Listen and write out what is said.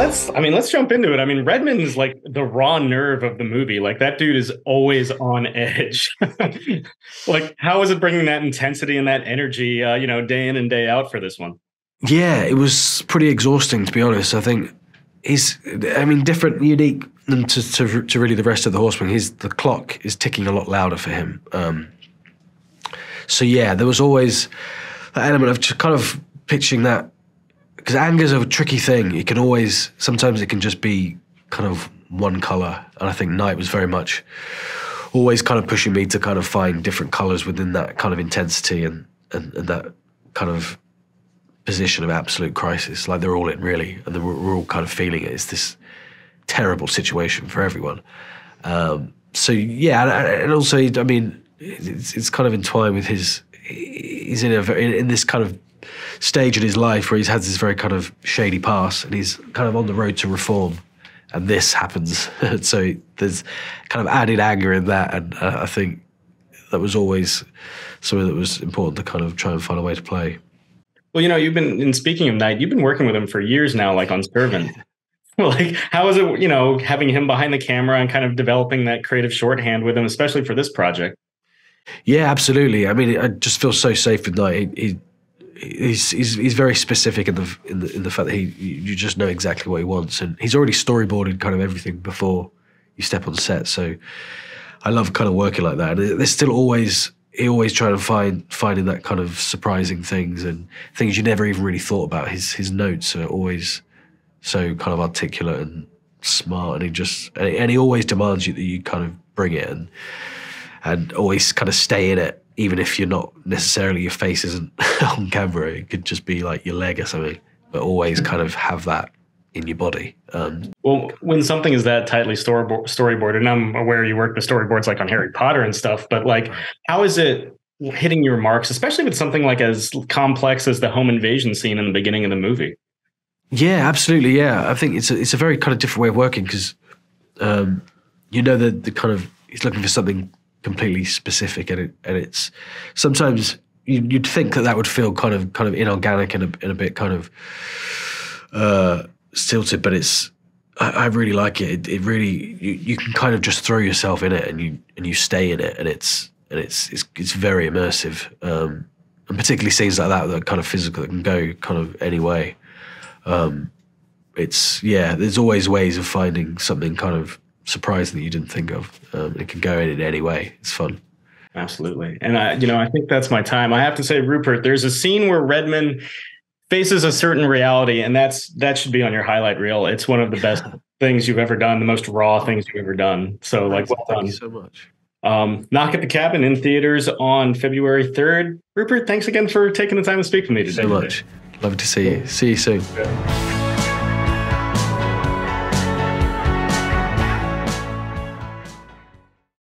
let's jump into it. I mean, Redmond is like the raw nerve of the movie. Like that dude is always on edge. Like, how is it bringing that intensity and that energy, day in and day out for this one? Yeah, it was pretty exhausting, to be honest. I think different, unique than to really the rest of the Horsemen. The clock is ticking a lot louder for him. So yeah, there was always that element of kind of pitching that, because anger's a tricky thing. Sometimes it can just be kind of one color. And I think Night was very much always kind of pushing me to kind of find different colors within that kind of intensity and that kind of position of absolute crisis. Like they're all in, really, and we're all kind of feeling it. It's this terrible situation for everyone. So yeah, and also, I mean, it's kind of entwined with he's in this kind of stage in his life where he's had this very kind of shady past, and he's kind of on the road to reform, and this happens. So there's kind of added anger in that, and I think that was always something that was important to kind of try and find a way to play. Well, in speaking of Night, you've been working with him for years now, like on Servant. Like, how is it, having him behind the camera and kind of developing that creative shorthand with him, especially for this project? Yeah, absolutely. I mean, I just feel so safe with Night. He's very specific in the fact that you just know exactly what he wants, and he's already storyboarded kind of everything before you step on set. So I love kind of working like that. And there's still always trying to finding that kind of surprising things and things you never even really thought about. His notes are always so kind of articulate and smart, and he always demands you that you kind of bring it and always kind of stay in it, even if you're not necessarily, your face isn't on camera. It could just be like your leg or something, but always kind of have that in your body. Well, when something is that tightly storyboarded, and I'm aware you work with storyboards like on Harry Potter and stuff, but like, how is it hitting your marks, especially with something like as complex as the home invasion scene in the beginning of the movie? Yeah, absolutely. Yeah, I think it's a very kind of different way of working, because the kind of, he's looking for something completely specific, and it's sometimes you'd think that would feel kind of inorganic and a bit kind of stilted, but I really like it. It really, you can kind of just throw yourself in it, and you stay in it, and it's very immersive, and particularly scenes like that are kind of physical, that can go kind of any way. There's always ways of finding something kind of surprising that you didn't think of. It can go in any way. It's fun. Absolutely. And I think that's my time. I have to say, Rupert, there's a scene where Redmond faces a certain reality, and that should be on your highlight reel. It's one of the best things you've ever done, the most raw things you've ever done. So well done. Thank you so much. Knock at the Cabin in theaters on February 3rd. Rupert, thanks again for taking the time to speak with me today. So much. Love to see you. See you soon.